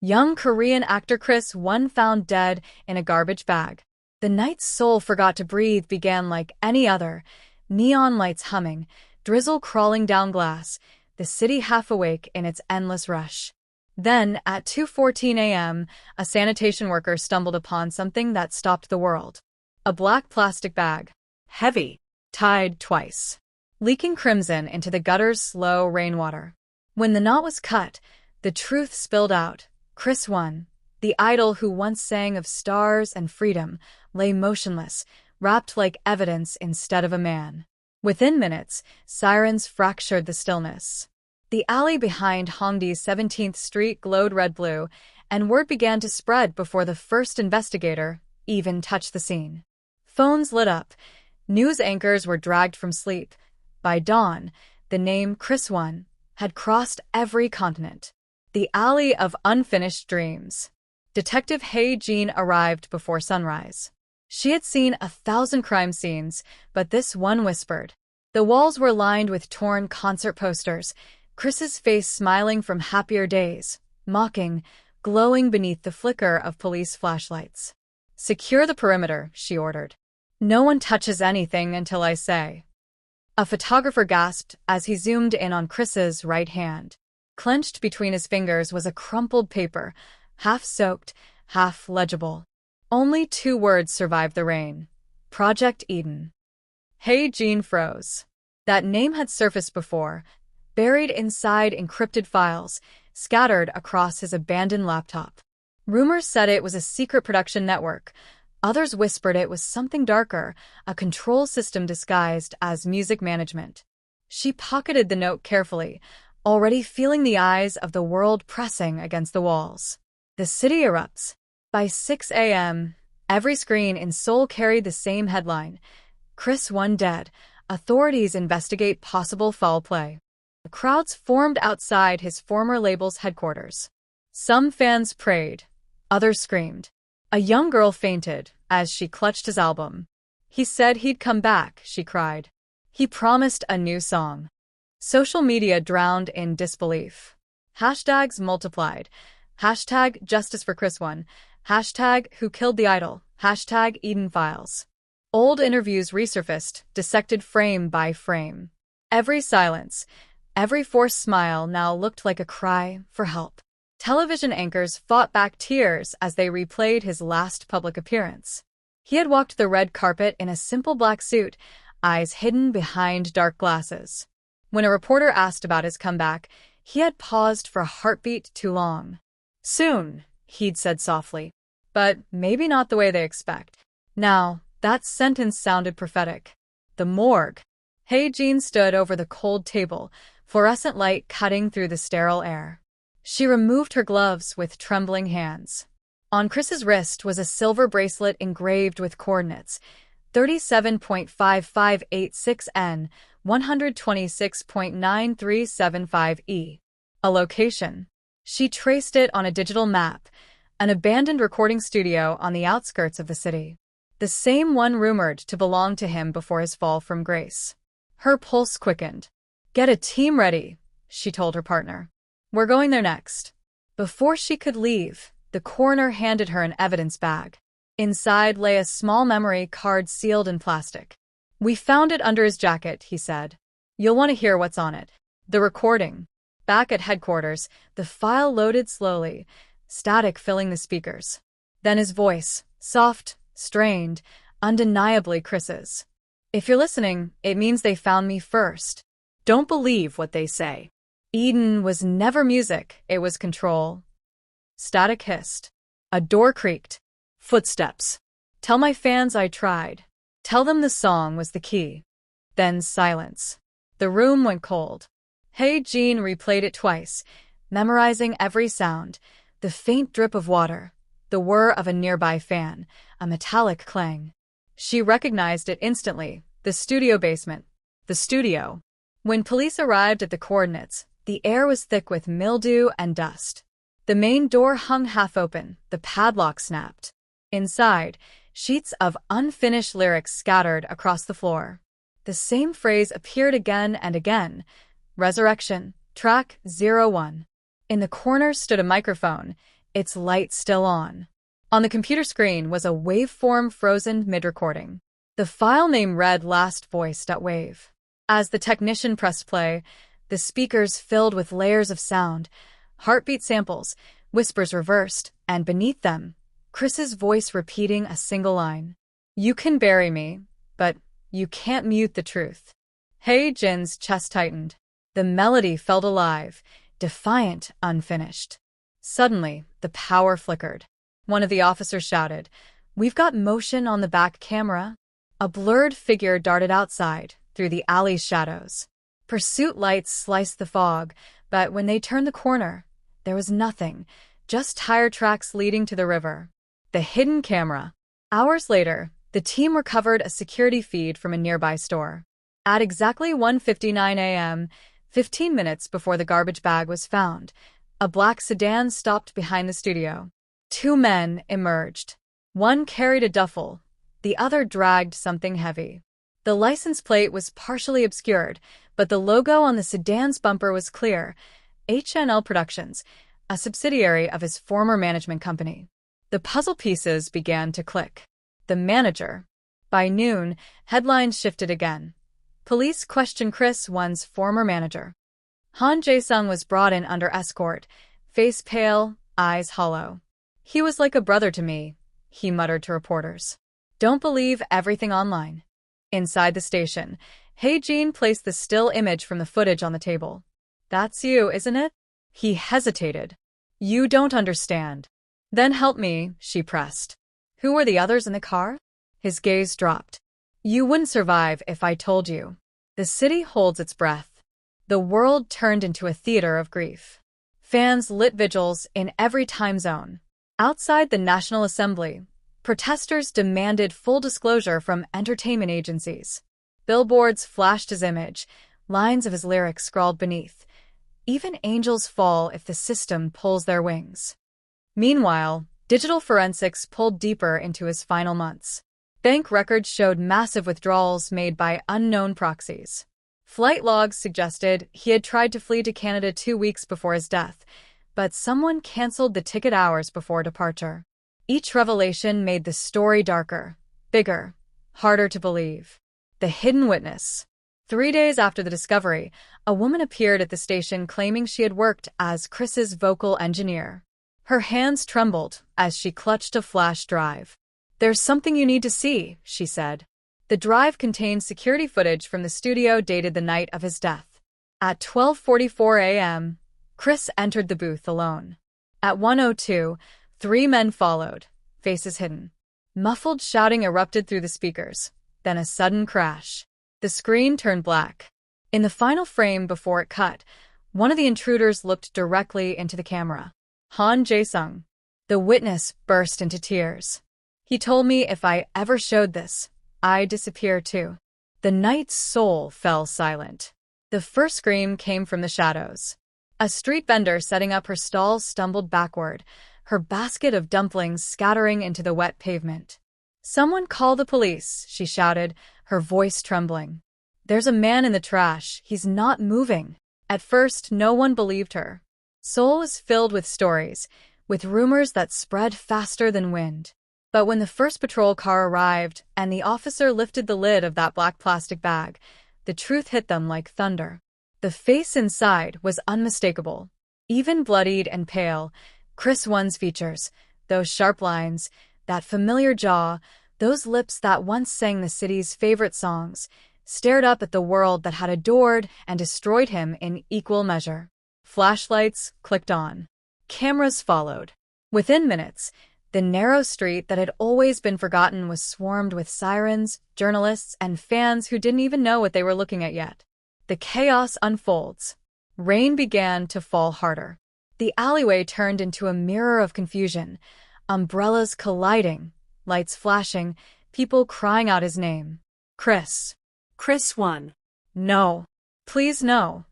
Young Korean actor Kris found dead in a garbage bag. The night's soul forgot to breathe began like any other. Neon lights humming, drizzle crawling down glass, the city half awake in its endless rush. Then, at 2:14 a.m., a sanitation worker stumbled upon something that stopped the world. A black plastic bag. Heavy. Tied twice. Leaking crimson into the gutter's slow rainwater. When the knot was cut, the truth spilled out. Kriswu, the idol who once sang of stars and freedom, lay motionless, wrapped like evidence instead of a man. Within minutes, sirens fractured the stillness. The alley behind Hongdae's 17th Street glowed red-blue, and word began to spread before the first investigator even touched the scene. Phones lit up. News anchors were dragged from sleep. By dawn, the name Kriswu had crossed every continent. The alley of unfinished dreams. Detective Hae-jin arrived before sunrise. She had seen 1,000 crime scenes, but this one whispered. The walls were lined with torn concert posters, Chris's face smiling from happier days, mocking, glowing beneath the flicker of police flashlights. "Secure the perimeter," she ordered. "No one touches anything until I say." A photographer gasped as he zoomed in on Chris's right hand. Clenched between his fingers was a crumpled paper, half-soaked, half-legible. Only 2 words survived the rain. Project Eden. Hae-jin froze. That name had surfaced before, buried inside encrypted files, scattered across his abandoned laptop. Rumors said it was a secret production network. Others whispered it was something darker, a control system disguised as music management. She pocketed the note carefully, already feeling the eyes of the world pressing against the walls. The city erupts. By 6 a.m., every screen in Seoul carried the same headline. Kriswu dead. Authorities investigate possible foul play. Crowds formed outside his former label's headquarters. Some fans prayed. Others screamed. A young girl fainted as she clutched his album. "He said he'd come back," she cried. "He promised a new song." Social media drowned in disbelief. Hashtags multiplied. Hashtag Justice for Kriswu. Hashtag Who Killed the Idol. Hashtag Eden Files. Old interviews resurfaced, dissected frame by frame. Every silence, every forced smile now looked like a cry for help. Television anchors fought back tears as they replayed his last public appearance. He had walked the red carpet in a simple black suit, eyes hidden behind dark glasses. When a reporter asked about his comeback, he had paused for a heartbeat too long. "Soon," he'd said softly, "but maybe not the way they expect." Now, that sentence sounded prophetic. The morgue. Hae-jin stood over the cold table, fluorescent light cutting through the sterile air. She removed her gloves with trembling hands. On Chris's wrist was a silver bracelet engraved with coordinates, 37.5586 N, 126.9375 E. A location. She traced it on a digital map, an abandoned recording studio on the outskirts of the city. The same one rumored to belong to him before his fall from grace. Her pulse quickened. "Get a team ready," she told her partner. "We're going there next." Before she could leave, the coroner handed her an evidence bag. Inside lay a small memory card sealed in plastic. "We found it under his jacket," he said. "You'll want to hear what's on it." The recording. Back at headquarters, the file loaded slowly, static filling the speakers. Then his voice, soft, strained, undeniably Chris's. "If you're listening, it means they found me first. Don't believe what they say. Eden was never music, it was control." Static hissed. A door creaked. Footsteps. "Tell my fans I tried. Tell them the song was the key." Then silence. The room went cold. Hae-jin replayed it twice, memorizing every sound, the faint drip of water, the whir of a nearby fan, a metallic clang. She recognized it instantly, the studio basement. The studio. When police arrived at the coordinates, the air was thick with mildew and dust. The main door hung half open, the padlock snapped. Inside, sheets of unfinished lyrics scattered across the floor. The same phrase appeared again and again. Resurrection, track 01. In the corner stood a microphone, its light still on. On the computer screen was a waveform frozen mid-recording. The file name read last voiced at wave. As the technician pressed play, the speakers filled with layers of sound, heartbeat samples, whispers reversed, and beneath them, Kris's voice repeating a single line. "You can bury me, but you can't mute the truth." Hey Jin's chest tightened. The melody felt alive, defiant, unfinished. Suddenly, the power flickered. One of the officers shouted, "We've got motion on the back camera." A blurred figure darted outside, through the alley's shadows. Pursuit lights sliced the fog, but when they turned the corner, there was nothing, just tire tracks leading to the river. The hidden camera. Hours later, the team recovered a security feed from a nearby store. At exactly 1:59 a.m., 15 minutes before the garbage bag was found, a black sedan stopped behind the studio. Two men emerged. One carried a duffel, the other dragged something heavy. The license plate was partially obscured, but the logo on the sedan's bumper was clear: HNL Productions, a subsidiary of his former management company. The puzzle pieces began to click. The manager. By noon, headlines shifted again. Police questioned Kris, one's former manager. Han Jae-sung was brought in under escort, face pale, eyes hollow. "He was like a brother to me," he muttered to reporters. "Don't believe everything online." Inside the station, Hae-jin placed the still image from the footage on the table. "That's you, isn't it?" He hesitated. "You don't understand." "Then help me," she pressed. "Who were the others in the car?" His gaze dropped. "You wouldn't survive if I told you." The city holds its breath. The world turned into a theater of grief. Fans lit vigils in every time zone. Outside the National Assembly, protesters demanded full disclosure from entertainment agencies. Billboards flashed his image, lines of his lyrics scrawled beneath. "Even angels fall if the system pulls their wings." Meanwhile, digital forensics pulled deeper into his final months. Bank records showed massive withdrawals made by unknown proxies. Flight logs suggested he had tried to flee to Canada 2 weeks before his death, but someone canceled the ticket hours before departure. Each revelation made the story darker, bigger, harder to believe. The hidden witness. 3 days after the discovery, a woman appeared at the station claiming she had worked as Kris's vocal engineer. Her hands trembled as she clutched a flash drive. "There's something you need to see," she said. The drive contained security footage from the studio dated the night of his death. At 12:44 a.m., Kris entered the booth alone. At 1:02, 3 men followed, faces hidden. Muffled shouting erupted through the speakers, then a sudden crash. The screen turned black. In the final frame before it cut, one of the intruders looked directly into the camera. Han Jae-sung. The witness burst into tears. "He told me if I ever showed this, I'd disappear too." The night's soul fell silent. The first scream came from the shadows. A street vendor setting up her stall stumbled backward, her basket of dumplings scattering into the wet pavement. "Someone call the police," she shouted, her voice trembling. "There's a man in the trash. He's not moving." At first, no one believed her. Seoul was filled with stories, with rumors that spread faster than wind. But when the first patrol car arrived and the officer lifted the lid of that black plastic bag, the truth hit them like thunder. The face inside was unmistakable. Even bloodied and pale, Kris One's features, those sharp lines, that familiar jaw, those lips that once sang the city's favorite songs, stared up at the world that had adored and destroyed him in equal measure. Flashlights clicked on. Cameras followed. Within minutes, the narrow street that had always been forgotten was swarmed with sirens, journalists, and fans who didn't even know what they were looking at yet. The chaos unfolds. Rain began to fall harder. The alleyway turned into a mirror of confusion, umbrellas colliding, lights flashing, people crying out his name. "Kris. Kris One. No. Please no."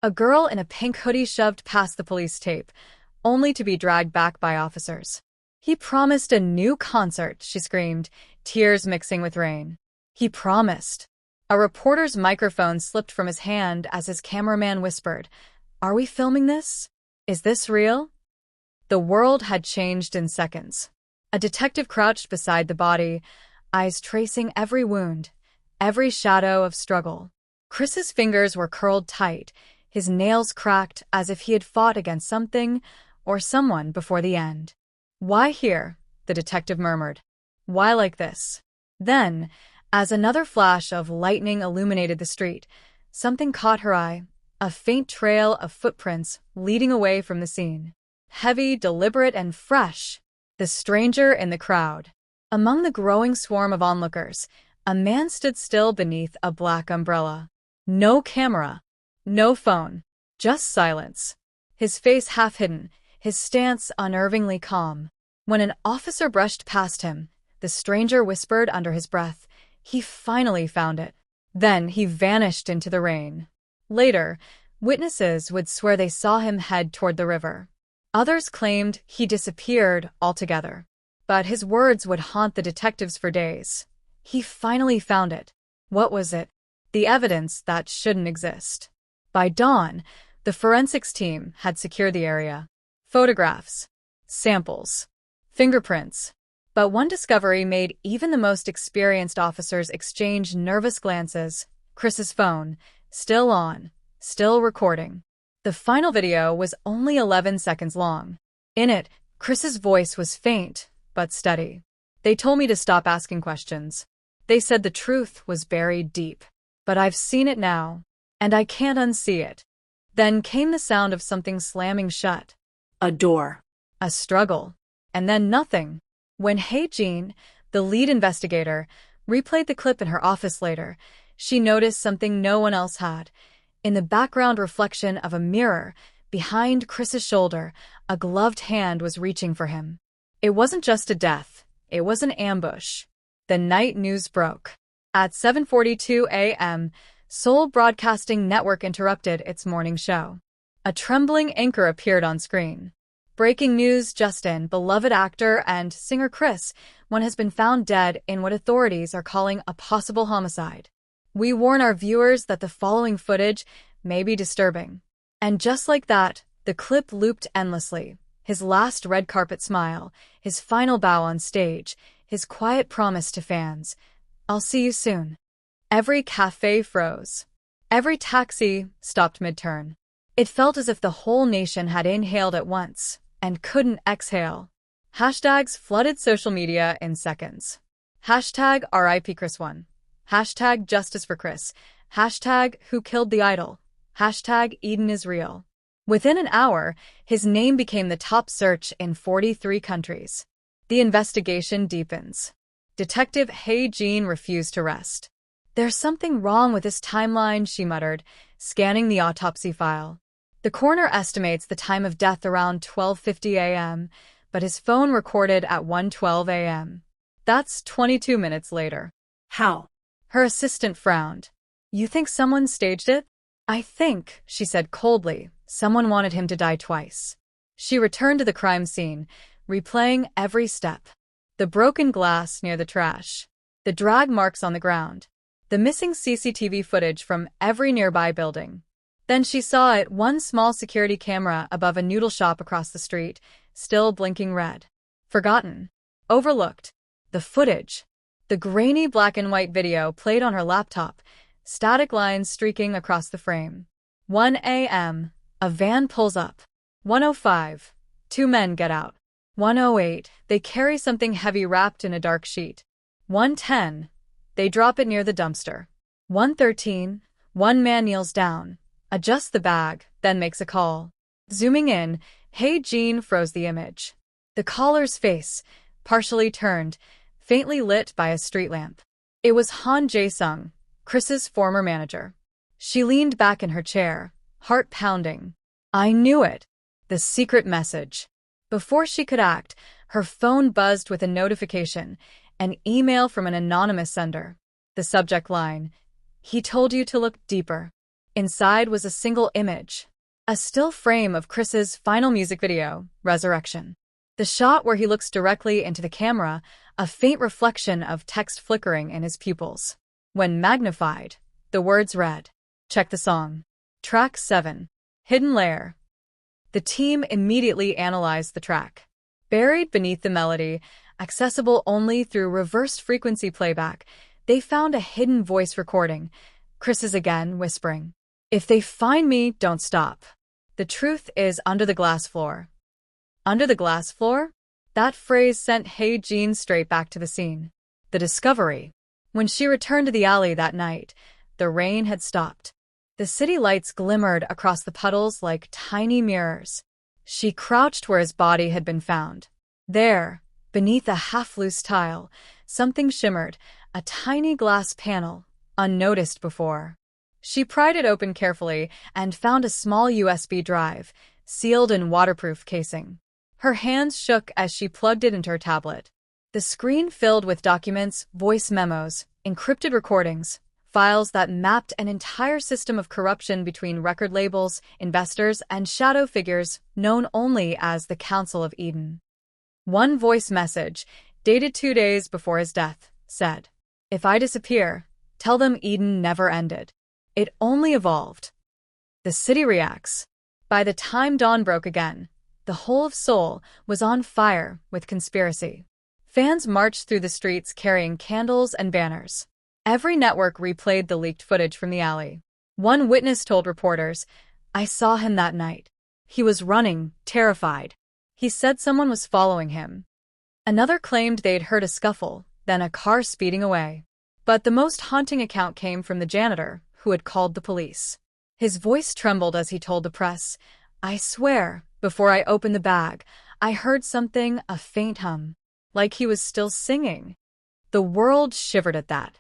A girl in a pink hoodie shoved past the police tape, only to be dragged back by officers. "He promised a new concert," she screamed, tears mixing with rain. "He promised." A reporter's microphone slipped from his hand as his cameraman whispered, "Are we filming this? Is this real?" The world had changed in seconds. A detective crouched beside the body, eyes tracing every wound, every shadow of struggle. Kris's fingers were curled tight, his nails cracked as if he had fought against something or someone before the end. "Why here?" the detective murmured. "Why like this?" Then, as another flash of lightning illuminated the street, something caught her eye, a faint trail of footprints leading away from the scene. Heavy, deliberate, and fresh. The stranger in the crowd. Among the growing swarm of onlookers, a man stood still beneath a black umbrella. No camera, no phone, just silence. His face half hidden, his stance unnervingly calm. When an officer brushed past him, the stranger whispered under his breath, "He finally found it." Then he vanished into the rain. Later, witnesses would swear they saw him head toward the river. Others claimed he disappeared altogether. But his words would haunt the detectives for days. He finally found it. What was it? The evidence that shouldn't exist. By dawn, the forensics team had secured the area. Photographs, samples, fingerprints. But one discovery made even the most experienced officers exchange nervous glances. Kris's phone, still on, still recording. The final video was only 11 seconds long. In it, Kris's voice was faint, but steady. "They told me to stop asking questions. They said the truth was buried deep. But I've seen it now, and I can't unsee it." Then came the sound of something slamming shut. A door. A struggle. And then nothing. When Hey Jean, the lead investigator, replayed the clip in her office later, she noticed something no one else had. In the background reflection of a mirror, behind Kris's shoulder, a gloved hand was reaching for him. It wasn't just a death, it was an ambush. The night news broke. At 7:42 a.m., Seoul Broadcasting Network interrupted its morning show. A trembling anchor appeared on screen. "Breaking news just in, beloved actor and singer Kris, one has been found dead in what authorities are calling a possible homicide. We warn our viewers that the following footage may be disturbing." And just like that, the clip looped endlessly. His last red carpet smile, his final bow on stage, his quiet promise to fans, "I'll see you soon." Every cafe froze. Every taxi stopped mid-turn. It felt as if the whole nation had inhaled at once and couldn't exhale. Hashtags flooded social media in seconds. Hashtag RIP Kris1. Hashtag Justice for Kris. Hashtag Who Killed the Idol. Hashtag Eden is real. Within an hour, his name became the top search in 43 countries. The investigation deepens. Detective Hey Jean refused to rest. "There's something wrong with this timeline," she muttered, scanning the autopsy file. The coroner estimates the time of death around 12:50 a.m., but his phone recorded at 1:12 a.m. That's 22 minutes later. How? Her assistant frowned. "You think someone staged it?" "I think," she said coldly, "someone wanted him to die twice." She returned to the crime scene, replaying every step. The broken glass near the trash. The drag marks on the ground. The missing CCTV footage from every nearby building. Then she saw it, one small security camera above a noodle shop across the street, still blinking red. Forgotten. Overlooked. The footage. The grainy black and white video played on her laptop, static lines streaking across the frame. 1 a.m. A van pulls up. 1:05. Two men get out. 1:08. They carry something heavy wrapped in a dark sheet. 1:10. They drop it near the dumpster. 1:13. One man kneels down, adjusts the bag, then makes a call. Zooming in, Hey Jean froze the image. The caller's face, partially turned, faintly lit by a street lamp. It was Han Jae-sung, Kris's former manager. She leaned back in her chair, heart pounding. "I knew it." The secret message. Before she could act, her phone buzzed with a notification, an email from an anonymous sender. The subject line, "He told you to look deeper." Inside was a single image. A still frame of Kris's final music video, Resurrection. The shot where he looks directly into the camera, a faint reflection of text flickering in his pupils. When magnified, the words read, "Check the song. Track 7. Hidden Lair." The team immediately analyzed the track. Buried beneath the melody, accessible only through reversed frequency playback, they found a hidden voice recording. Kris is again whispering, "If they find me, don't stop." The truth is under the glass floor. Under the glass floor? That phrase sent Jean straight back to the scene. The discovery. When she returned to the alley that night, the rain had stopped. The city lights glimmered across the puddles like tiny mirrors. She crouched where his body had been found. There, beneath a half-loose tile, something shimmered, a tiny glass panel, unnoticed before. She pried it open carefully and found a small USB drive, sealed in waterproof casing. Her hands shook as she plugged it into her tablet. The screen filled with documents, voice memos, encrypted recordings, files that mapped an entire system of corruption between record labels, investors, and shadow figures known only as the Council of Eden. One voice message, dated 2 days before his death, said, "If I disappear, tell them Eden never ended. It only evolved." The city reacts. By the time dawn broke again, the whole of Seoul was on fire with conspiracy. Fans marched through the streets carrying candles and banners. Every network replayed the leaked footage from the alley. One witness told reporters, "I saw him that night. He was running, terrified. He said someone was following him." Another claimed they'd heard a scuffle, then a car speeding away. But the most haunting account came from the janitor, who had called the police. His voice trembled as he told the press, "I swear, before I opened the bag, I heard something, a faint hum, like he was still singing." The world shivered at that.